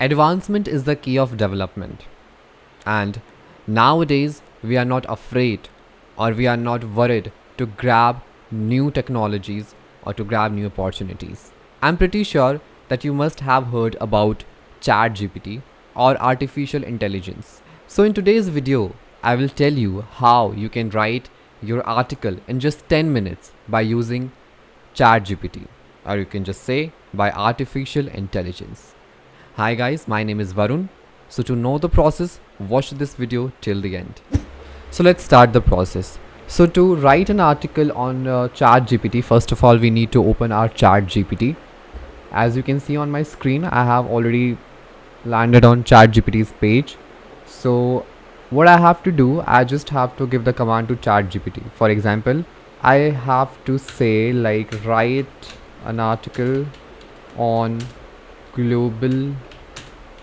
Advancement is the key of development, and nowadays we are not afraid or we are not worried to grab new technologies or to grab new opportunities. I'm pretty sure that you must have heard about ChatGPT or artificial intelligence. So in today's video, I will tell you how you can write your article in just 10 minutes by using ChatGPT, or you can just say by artificial intelligence. Hi guys, my name is Varun. So to know the process, watch this video till the end. So let's start the process. So to write an article on ChatGPT, first of all we need to open our ChatGPT. As you can see on my screen, I have already landed on ChatGPT's page. So what I have to do, I just have to give the command to ChatGPT. For example, I have to say like write an article on global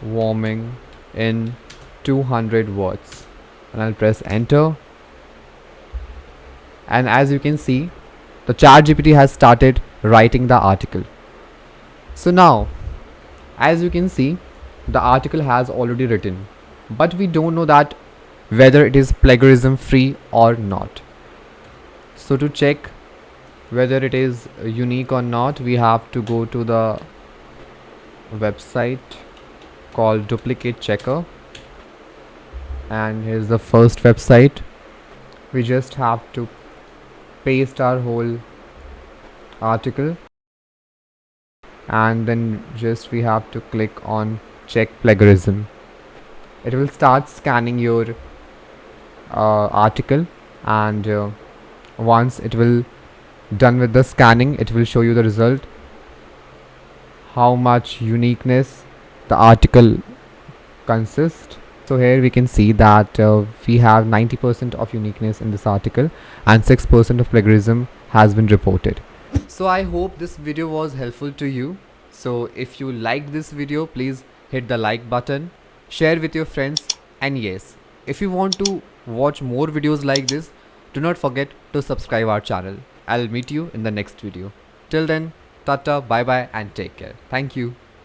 warming in 200 words, and I'll press enter. And as you can see, the ChatGPT has started writing the article. So now, as you can see, the article has already written, but we don't know that whether it is plagiarism free or not. So to check whether it is unique or not, we have to go to the website called duplicate checker, and here's the first website. We just have to paste our whole article, and then just we have to click on check plagiarism. It will start scanning your article, and once it will done with the scanning, it will show you the result, how much uniqueness the article consists. So here we can see that we have 90% of uniqueness in this article and 6% of plagiarism has been reported. So I hope this video was helpful to you. So if you liked this video, please hit the like button, share with your friends, and yes, if you want to watch more videos like this, do not forget to subscribe our channel. I'll meet you in the next video. Till then, tata, bye bye, and take care. Thank you.